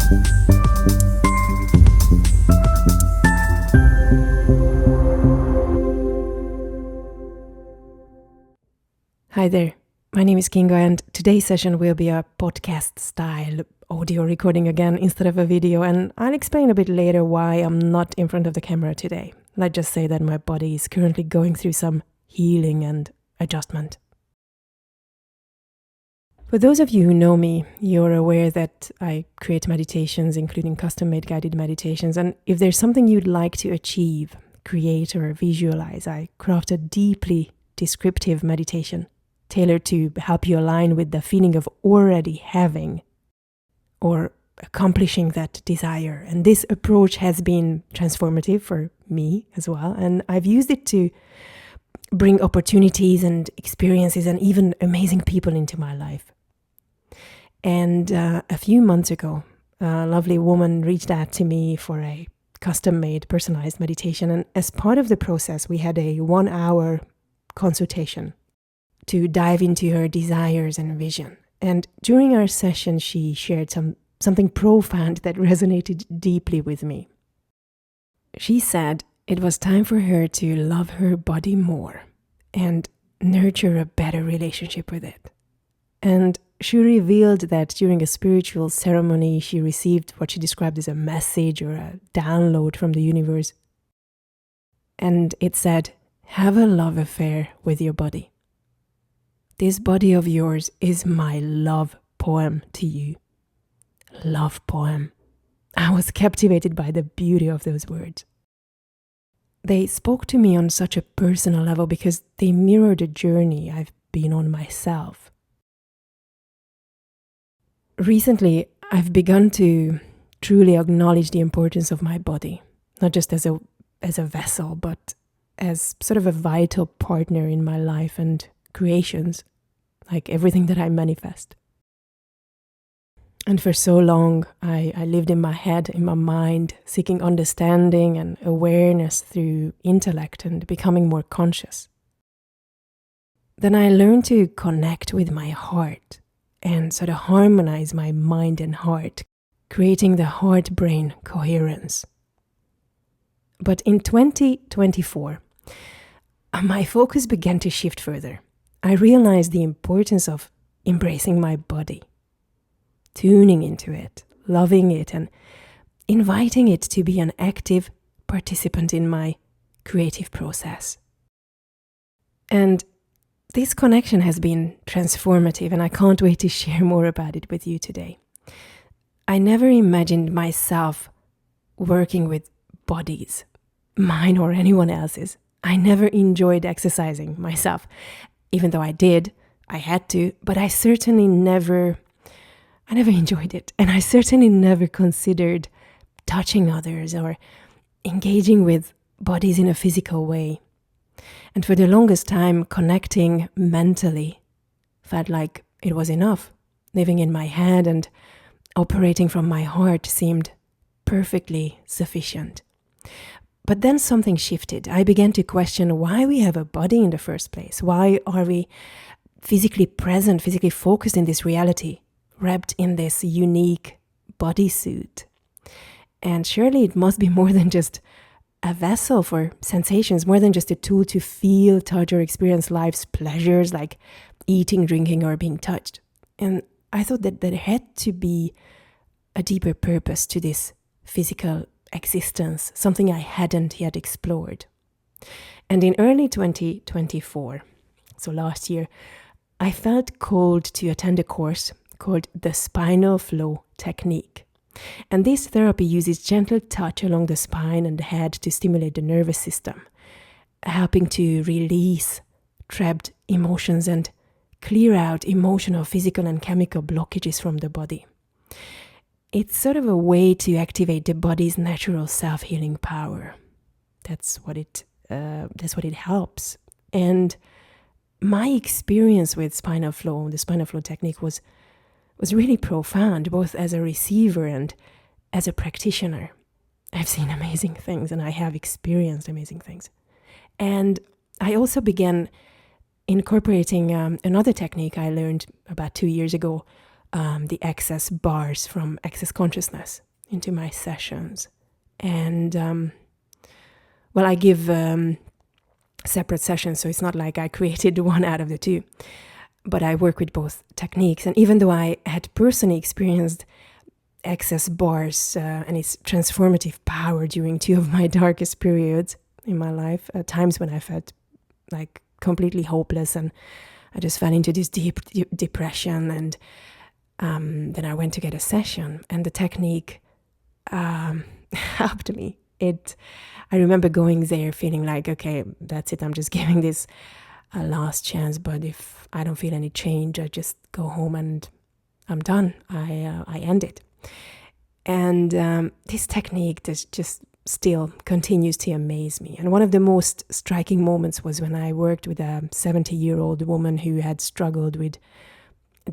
Hi there, my name is Kinga, and today's session will be a podcast-style audio recording again instead of a video, and I'll explain a bit later why I'm not in front of the camera today. Let's just say that my body is currently going through some healing and adjustment. For those of you who know me, you're aware that I create meditations, including custom-made guided meditations, and if there's something you'd like to achieve, create, or visualize, I craft a deeply descriptive meditation tailored to help you align with the feeling of already having or accomplishing that desire. And this approach has been transformative for me as well. And I've used it to bring opportunities and experiences and even amazing people into my life. And a few months ago, a lovely woman reached out to me for a custom-made personalized meditation. And as part of the process, we had a 1-hour consultation to dive into her desires and vision. And during our session, she shared something profound that resonated deeply with me. She said it was time for her to love her body more and nurture a better relationship with it. And she revealed that during a spiritual ceremony, she received what she described as a message or a download from the universe. And it said, "Have a love affair with your body. This body of yours is my love poem to you." Love poem. I was captivated by the beauty of those words. They spoke to me on such a personal level because they mirrored a journey I've been on myself. Recently, I've begun to truly acknowledge the importance of my body, not just as a vessel, but as sort of a vital partner in my life and creations, like everything that I manifest. And for so long, I lived in my head, in my mind, seeking understanding and awareness through intellect and becoming more conscious. Then I learned to connect with my heart and sort of harmonize my mind and heart, creating the heart-brain coherence. But in 2024, my focus began to shift further. I realized the importance of embracing my body, tuning into it, loving it, and inviting it to be an active participant in my creative process. And this connection has been transformative, and I can't wait to share more about it with you today. I never imagined myself working with bodies, mine or anyone else's. I never enjoyed exercising myself. Even though I did, I had to, but I never enjoyed it. And I certainly never considered touching others or engaging with bodies in a physical way. And for the longest time, connecting mentally felt like it was enough. Living in my head and operating from my heart seemed perfectly sufficient. But then something shifted. I began to question why we have a body in the first place. Why are we physically present, physically focused in this reality, wrapped in this unique bodysuit? And surely it must be more than just a vessel for sensations, more than just a tool to feel, touch, or experience life's pleasures like eating, drinking, or being touched. And I thought that there had to be a deeper purpose to this physical existence, something I hadn't yet explored. And in early 2024, so last year, I felt called to attend a course called the Spinal Flow Technique. And this therapy uses gentle touch along the spine and the head to stimulate the nervous system, helping to release trapped emotions and clear out emotional, physical, and chemical blockages from the body. It's sort of a way to activate the body's natural self-healing power. That's what it helps. And my experience with spinal flow, the spinal flow technique, was really profound, both as a receiver and as a practitioner. I've seen amazing things and I have experienced amazing things. And I also began incorporating another technique I learned about 2 years ago the access bars from Access Consciousness into my sessions. And I give separate sessions, so it's not like I created one out of the two, but I work with both techniques. And even though I had personally experienced access bars and its transformative power during two of my darkest periods in my life, times when I felt like completely hopeless and I just fell into this deep depression, and then I went to get a session, and the technique helped me. I remember going there feeling like, okay, that's it, I'm just giving this a last chance, but if I don't feel any change, I just go home and I'm done. I end it. And this technique just still continues to amaze me. And one of the most striking moments was when I worked with a 70-year-old woman who had struggled with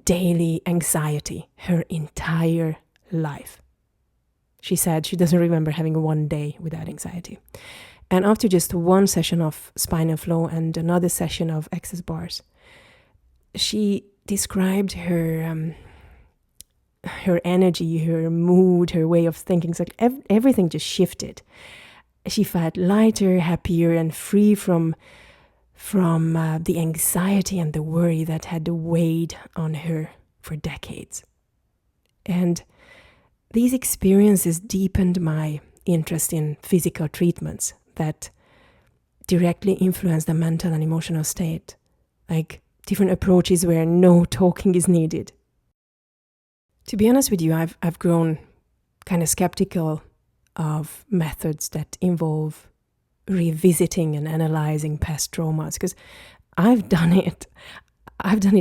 daily anxiety her entire life. She said she doesn't remember having one day without anxiety. And after just one session of spinal flow and another session of access bars, she described her energy, her mood, her way of thinking. It's like everything just shifted. She felt lighter, happier, and free from the anxiety and the worry that had weighed on her for decades. And these experiences deepened my interest in physical treatments that directly influence the mental and emotional state, like different approaches where no talking is needed. To be honest with you, I've grown kind of skeptical of methods that involve revisiting and analyzing past traumas, because I've done it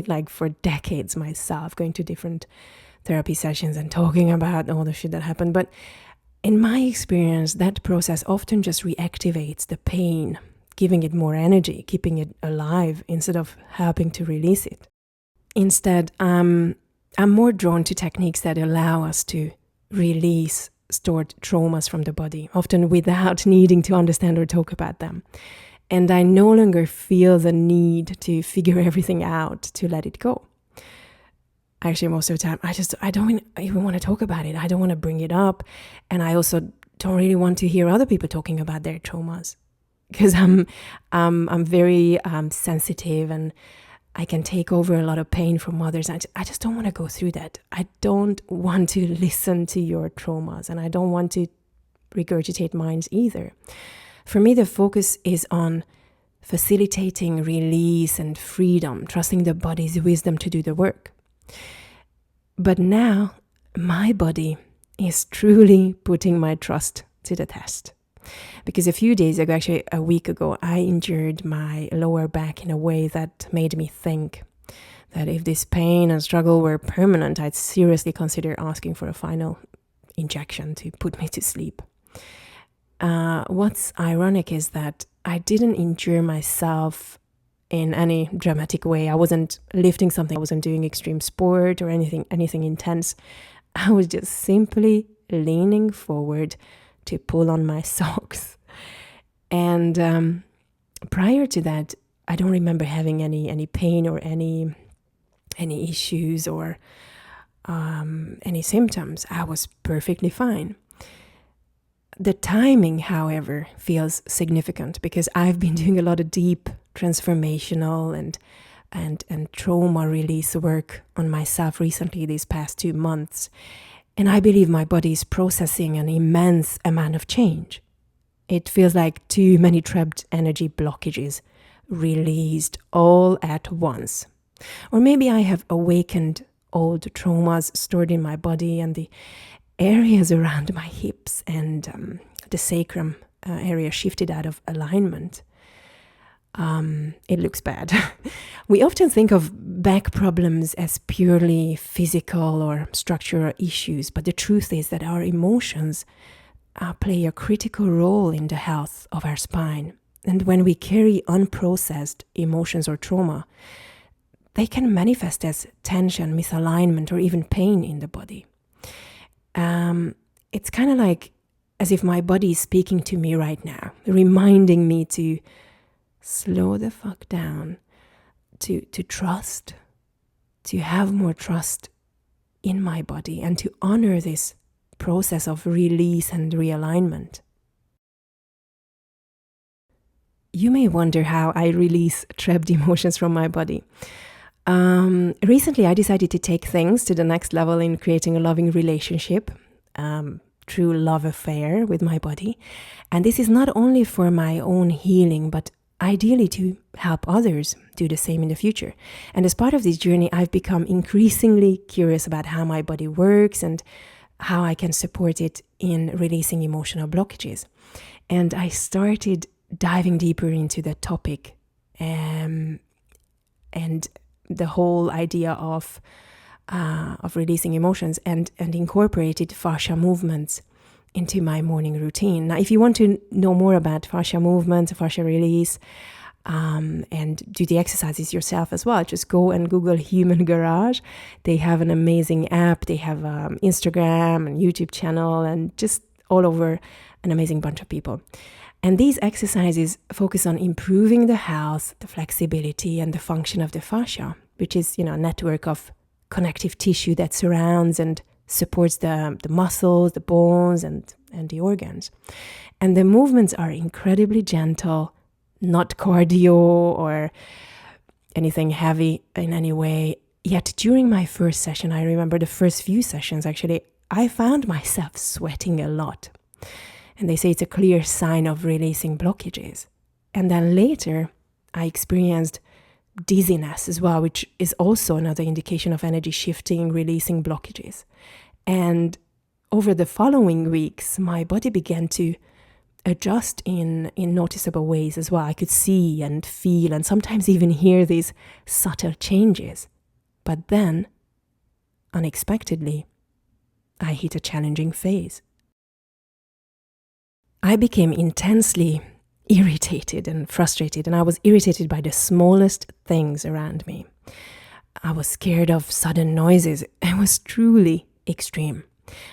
like for decades myself, going to different therapy sessions and talking about all the shit that happened. But in my experience, that process often just reactivates the pain, giving it more energy, keeping it alive instead of helping to release it. Instead, I'm more drawn to techniques that allow us to release stored traumas from the body, often without needing to understand or talk about them. And I no longer feel the need to figure everything out to let it go. Actually, most of the time, I don't even want to talk about it. I don't want to bring it up. And I also don't really want to hear other people talking about their traumas, because I'm very sensitive, and I can take over a lot of pain from others. I just don't want to go through that. I don't want to listen to your traumas, and I don't want to regurgitate mine either. For me, the focus is on facilitating release and freedom, trusting the body's wisdom to do the work. But now, my body is truly putting my trust to the test. Because a few days ago, actually a week ago, I injured my lower back in a way that made me think that if this pain and struggle were permanent, I'd seriously consider asking for a final injection to put me to sleep. What's ironic is that I didn't injure myself in any dramatic way. I wasn't lifting something, I wasn't doing extreme sport or anything intense. I was just simply leaning forward to pull on my socks. And prior to that, I don't remember having any pain or any issues or any symptoms. I was perfectly fine. The timing, however, feels significant because I've been doing a lot of deep transformational and trauma release work on myself recently these past 2 months. And I believe my body is processing an immense amount of change. It feels like too many trapped energy blockages released all at once. Or maybe I have awakened old traumas stored in my body, and the areas around my hips and the sacrum area shifted out of alignment. It looks bad. We often think of back problems as purely physical or structural issues, but the truth is that our emotions play a critical role in the health of our spine. And when we carry unprocessed emotions or trauma, they can manifest as tension, misalignment, or even pain in the body. It's kind of like as if my body is speaking to me right now, reminding me to slow the fuck down, to trust, to have more trust in my body and to honor this process of release and realignment. You may wonder how I release trapped emotions from my body. Recently, I decided to take things to the next level in creating a loving relationship, true love affair with my body. And this is not only for my own healing, but ideally to help others do the same in the future. And as part of this journey, I've become increasingly curious about how my body works and how I can support it in releasing emotional blockages. And I started diving deeper into the topic and the whole idea of releasing emotions and incorporated fascia movements into my morning routine. Now, if you want to know more about fascia movements, fascia release, and do the exercises yourself as well, just go and Google Human Garage. They have an amazing app. They have Instagram and YouTube channel and just all over an amazing bunch of people. And these exercises focus on improving the health, the flexibility, and the function of the fascia, which is, a network of connective tissue that surrounds and supports the muscles, the bones, and the organs. And the movements are incredibly gentle, not cardio or anything heavy in any way. Yet during my first session, I remember the first few sessions, actually, I found myself sweating a lot. And they say it's a clear sign of releasing blockages. And then later, I experienced dizziness as well, which is also another indication of energy shifting, releasing blockages. And over the following weeks, my body began to adjust in noticeable ways as well. I could see and feel and sometimes even hear these subtle changes. But then, unexpectedly, I hit a challenging phase. I became intensely irritated and frustrated, and I was irritated by the smallest things around me. I was scared of sudden noises. It was truly extreme.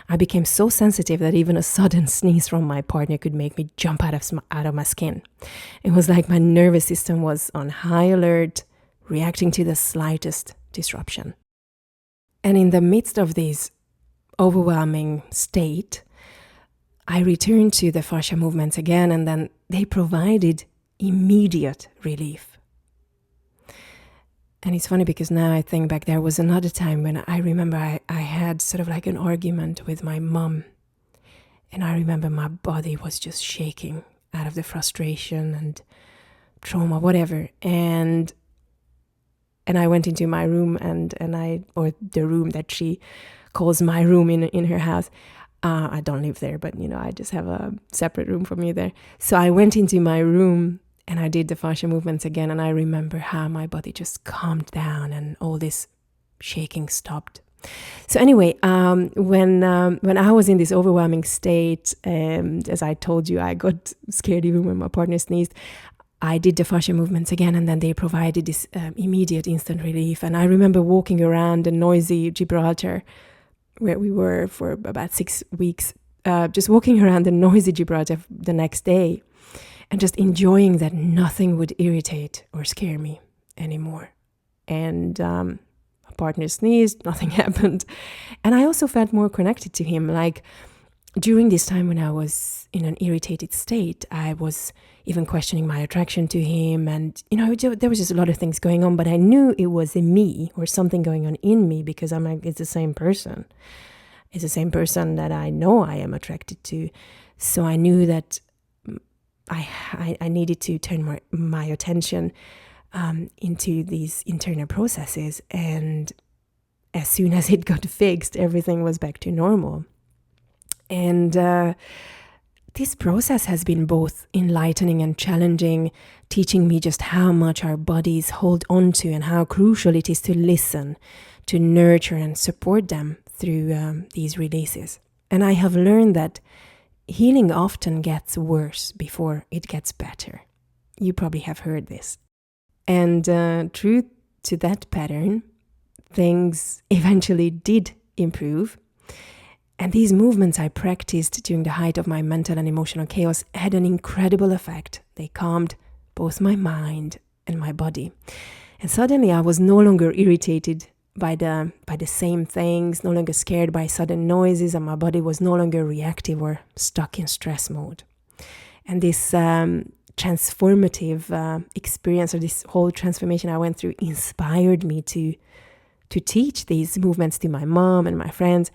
I became so sensitive that even a sudden sneeze from my partner could make me jump out of my skin. It was like my nervous system was on high alert, reacting to the slightest disruption. And in the midst of this overwhelming state, I returned to the fascia movements again, and then they provided immediate relief. And it's funny because now I think back, there was another time when I remember I had sort of like an argument with my mom. And I remember my body was just shaking out of the frustration and trauma, whatever. And I went into my room or the room that she calls my room in her house. I don't live there, but I just have a separate room for me there. So I went into my room and I did the fascia movements again, and I remember how my body just calmed down and all this shaking stopped. So anyway, when I was in this overwhelming state, as I told you, I got scared even when my partner sneezed. I did the fascia movements again, and then they provided this immediate instant relief. And I remember walking around the noisy Gibraltar, where we were for about 6 weeks, just walking around the noisy Gibraltar the next day, and just enjoying that nothing would irritate or scare me anymore. And my partner sneezed, nothing happened. And I also felt more connected to him. Like during this time when I was in an irritated state, I was even questioning my attraction to him. And, there was just a lot of things going on, but I knew it was in me or something going on in me, because I'm like, it's the same person. It's the same person that I know I am attracted to. So I knew that I needed to turn my attention into these internal processes. And as soon as it got fixed, everything was back to normal. And this process has been both enlightening and challenging, teaching me just how much our bodies hold on to and how crucial it is to listen, to nurture and support them through these releases. And I have learned that healing often gets worse before it gets better. You probably have heard this. And true to that pattern, things eventually did improve. And these movements I practiced during the height of my mental and emotional chaos had an incredible effect. They calmed both my mind and my body. And suddenly I was no longer irritated by the same things, no longer scared by sudden noises, and my body was no longer reactive or stuck in stress mode. And this transformative experience, or this whole transformation I went through, inspired me to teach these movements to my mom and my friends.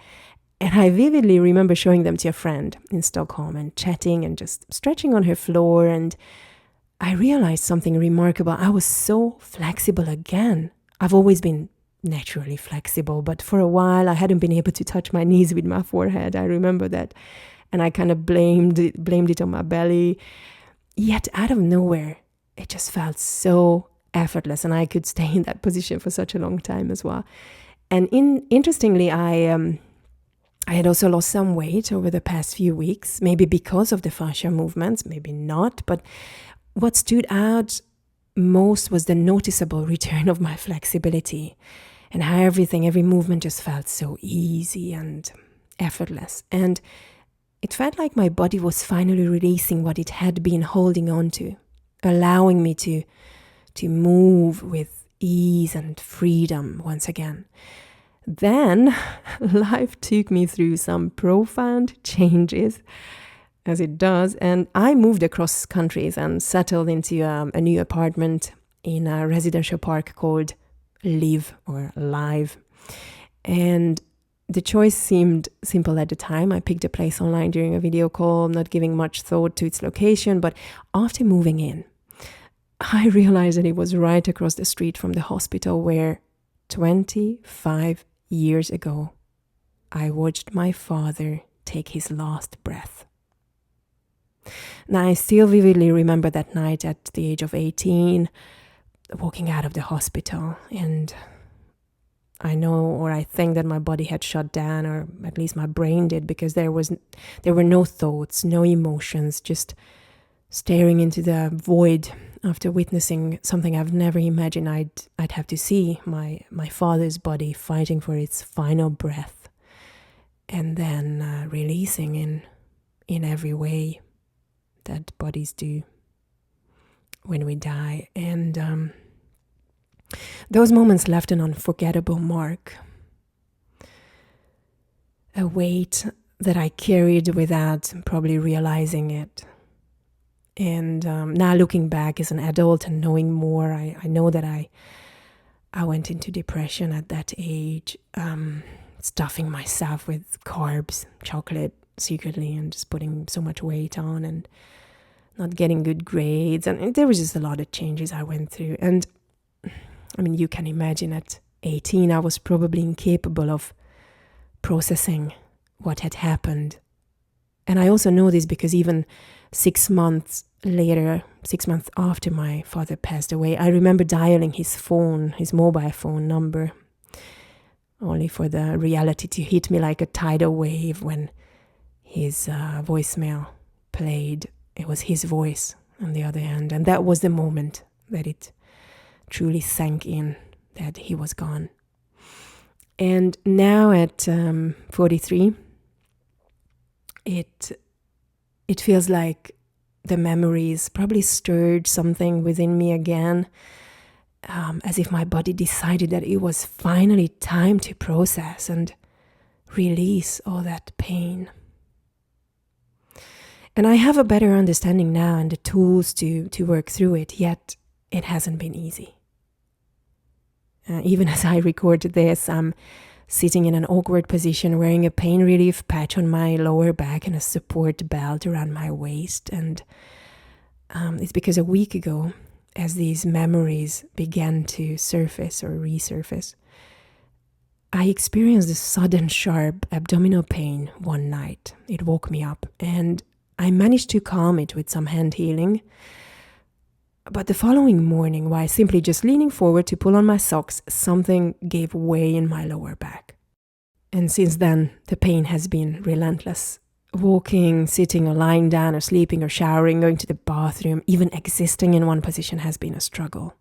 And I vividly remember showing them to a friend in Stockholm and chatting and just stretching on her floor. And I realized something remarkable. I was so flexible again. I've always been naturally flexible, but for a while I hadn't been able to touch my knees with my forehead. I remember that. And I kind of blamed it on my belly. Yet out of nowhere, it just felt so effortless, and I could stay in that position for such a long time as well. And interestingly, I had also lost some weight over the past few weeks, maybe because of the fascia movements, maybe not. But what stood out most was the noticeable return of my flexibility, and how every movement just felt so easy and effortless. And it felt like my body was finally releasing what it had been holding on to, allowing me to move with ease and freedom once again. Then life took me through some profound changes, as it does, and I moved across countries and settled into a new apartment in a residential park called Live or Live. And the choice seemed simple at the time. I picked a place online during a video call, not giving much thought to its location, but after moving in, I realized that it was right across the street from the hospital where 25 years ago, I watched my father take his last breath. Now, I still vividly remember that night at the age of 18, walking out of the hospital, and I know, or I think, that my body had shut down, or at least my brain did, because there were no thoughts, no emotions, just staring into the void after witnessing something I've never imagined I'd have to see, my father's body fighting for its final breath, and then releasing in every way that bodies do when we die. And those moments left an unforgettable mark, a weight that I carried without probably realizing it. And now looking back as an adult and knowing more, I know that I went into depression at that age, stuffing myself with carbs, chocolate secretly, and just putting so much weight on and not getting good grades. And there was just a lot of changes I went through. And I mean, you can imagine at 18, I was probably incapable of processing what had happened. And I also know this because even 6 months later, 6 months after my father passed away, I remember dialing his mobile phone number, only for the reality to hit me like a tidal wave when his voicemail played. It was his voice on the other end. And that was the moment that it truly sank in that he was gone. And now at 43, it feels like the memories probably stirred something within me again, as if my body decided that it was finally time to process and release all that pain. And I have a better understanding now and the tools to work through it, yet it hasn't been easy. Even as I record this, I'm sitting in an awkward position, wearing a pain relief patch on my lower back and a support belt around my waist. And it's because a week ago, as these memories began to surface or resurface, I experienced a sudden sharp abdominal pain one night. It woke me up, and I managed to calm it with some hand healing. But the following morning, while simply just leaning forward to pull on my socks, something gave way in my lower back. And since then, the pain has been relentless. Walking, sitting, or lying down, or sleeping, or showering, going to the bathroom, even existing in one position has been a struggle.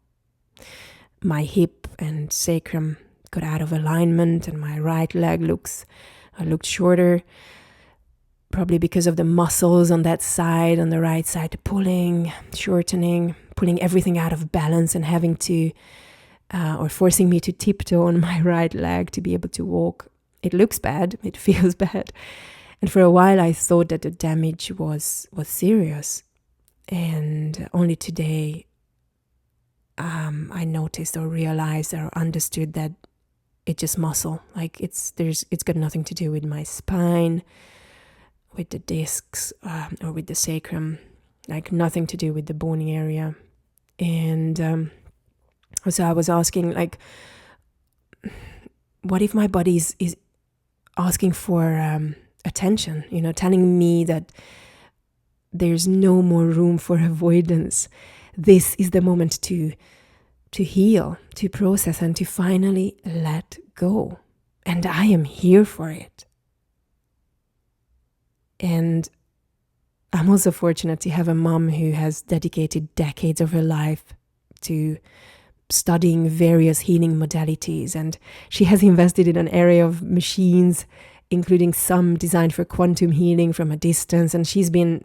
My hip and sacrum got out of alignment, and my right leg looked shorter, probably because of the muscles on that side, on the right side, pulling, shortening, pulling everything out of balance, and having to or forcing me to tiptoe on my right leg to be able to walk. It looks bad, it feels bad. And for a while I thought that the damage was serious. And only today I noticed or realized or understood that it's just muscle. Like it's got nothing to do with my spine, with the discs, or with the sacrum. Like nothing to do with the bony area. And so I was asking, like, what if my body is asking for attention? Telling me that there's no more room for avoidance. This is the moment to heal, to process, and to finally let go. And I am here for it. And I'm also fortunate to have a mom who has dedicated decades of her life to studying various healing modalities. And she has invested in an area of machines, including some designed for quantum healing from a distance. And she's been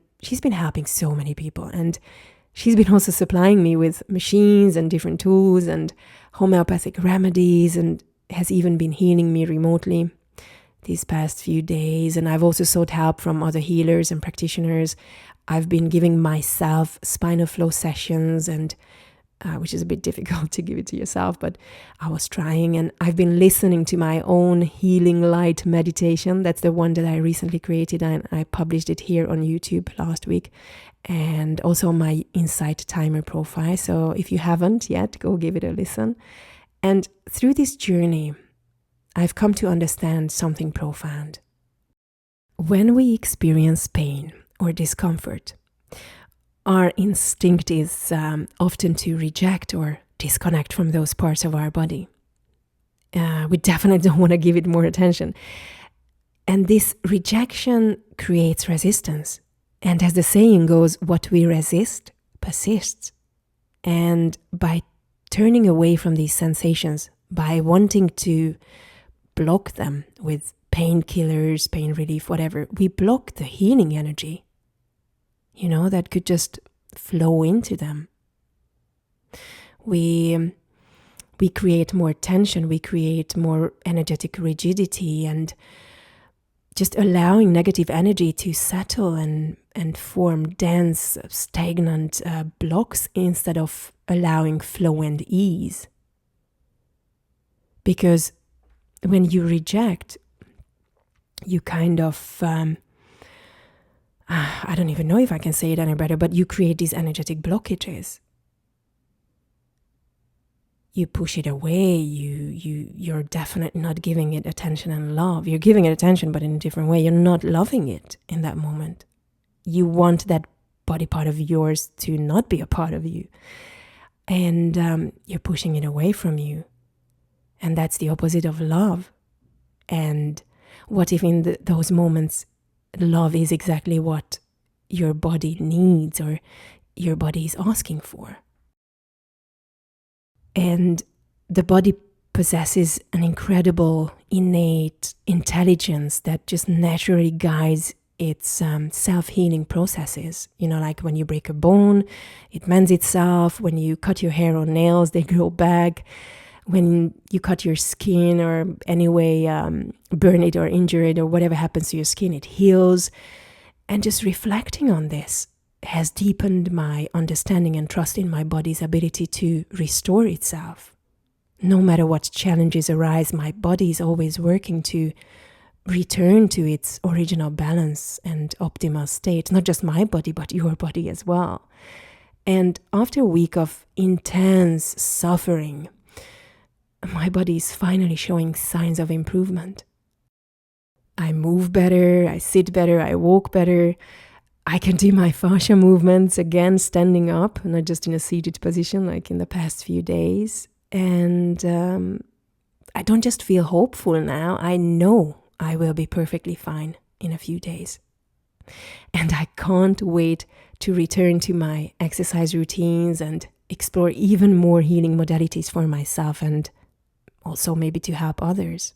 helping so many people. And she's been also supplying me with machines and different tools and homeopathic remedies, and has even been healing me remotely these past few days. And I've also sought help from other healers and practitioners. I've been giving myself spinal flow sessions, and which is a bit difficult to give it to yourself, but I was trying. And I've been listening to my own healing light meditation. That's the one that I recently created, and I published it here on YouTube last week, and also on my Insight Timer profile. So if you haven't yet, go give it a listen. And through this journey, I've come to understand something profound. When we experience pain or discomfort, our instinct is often to reject or disconnect from those parts of our body. We definitely don't want to give it more attention. And this rejection creates resistance. And as the saying goes, what we resist persists. And by turning away from these sensations, by wanting to block them with painkillers, pain relief, whatever, we block the healing energy, that could just flow into them. We create more tension, we create more energetic rigidity, and just allowing negative energy to settle and form dense, stagnant blocks instead of allowing flow and ease. Because when you reject, you kind of, I don't even know if I can say it any better, but you create these energetic blockages. You push it away, you're definitely not giving it attention and love. You're giving it attention, but in a different way. You're not loving it in that moment. You want that body part of yours to not be a part of you. And you're pushing it away from you. And that's the opposite of love. And what if in those moments, love is exactly what your body needs or your body is asking for? And the body possesses an incredible innate intelligence that just naturally guides its self-healing processes. Like when you break a bone, it mends itself. When you cut your hair or nails, they grow back. When you cut your skin or anyway burn it or injure it or whatever happens to your skin, it heals. And just reflecting on this has deepened my understanding and trust in my body's ability to restore itself. No matter what challenges arise, my body is always working to return to its original balance and optimal state. Not just my body, but your body as well. And after a week of intense suffering, my body is finally showing signs of improvement. I move better, I sit better, I walk better. I can do my fascia movements again, standing up, not just in a seated position like in the past few days. And I don't just feel hopeful now. I know I will be perfectly fine in a few days. And I can't wait to return to my exercise routines and explore even more healing modalities for myself and also maybe to help others.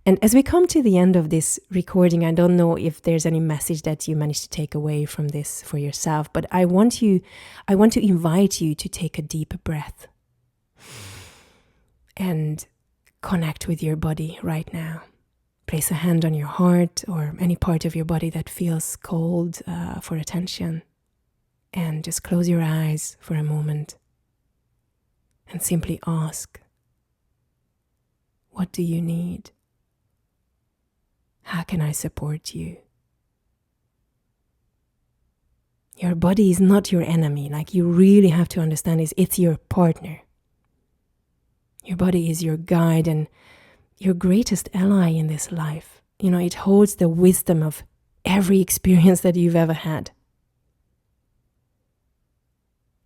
And as we come to the end of this recording, I don't know if there's any message that you managed to take away from this for yourself, but I want to invite you to take a deep breath. and connect with your body right now. Place a hand on your heart or any part of your body that feels cold for attention. And just close your eyes for a moment and simply ask, what do you need? How can I support you? Your body is not your enemy. Like, you really have to understand is it's your partner. Your body is your guide and your greatest ally in this life. You know, it holds the wisdom of every experience that you've ever had.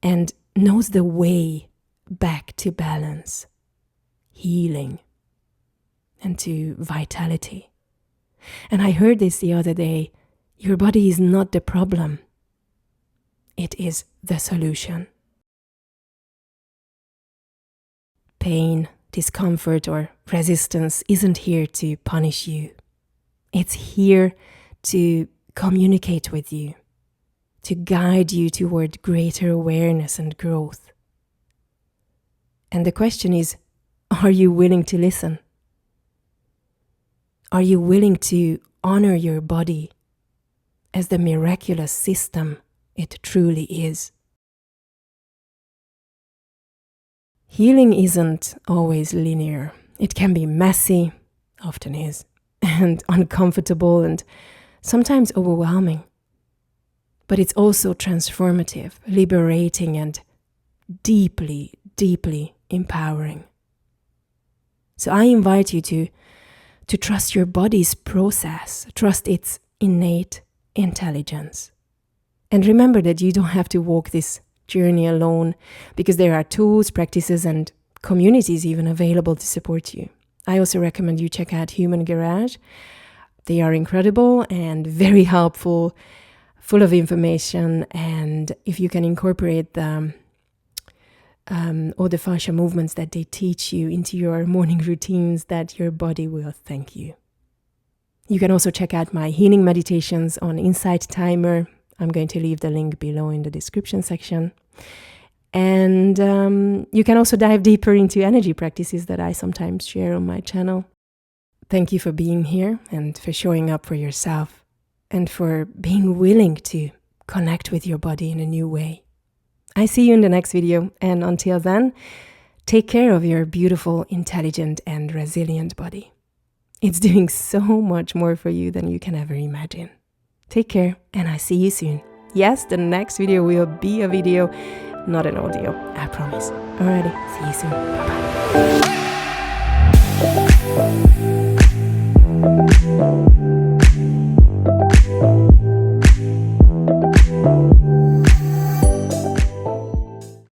And knows the way back to balance, healing, and to vitality. And I heard this the other day, your body is not the problem. It is the solution. Pain, discomfort, or resistance isn't here to punish you. It's here to communicate with you, to guide you toward greater awareness and growth. And the question is, are you willing to listen? Are you willing to honor your body as the miraculous system it truly is? Healing isn't always linear. It can be messy, often is, and uncomfortable and sometimes overwhelming. But it's also transformative, liberating, and deeply, deeply empowering. So I invite you to trust your body's process, trust its innate intelligence. And remember that you don't have to walk this journey alone, because there are tools, practices, and communities even available to support you. I also recommend you check out Human Garage. They are incredible and very helpful, full of information, and if you can incorporate all the fascia movements that they teach you into your morning routines, that your body will thank you. You can also check out my healing meditations on Insight Timer. I'm going to leave the link below in the description section. And you can also dive deeper into energy practices that I sometimes share on my channel. Thank you for being here and for showing up for yourself and for being willing to connect with your body in a new way. I see you in the next video, and until then, take care of your beautiful, intelligent, and resilient body. It's doing so much more for you than you can ever imagine. Take care, and I see you soon. Yes, the next video will be a video, not an audio, I promise. Alrighty, see you soon. Bye-bye.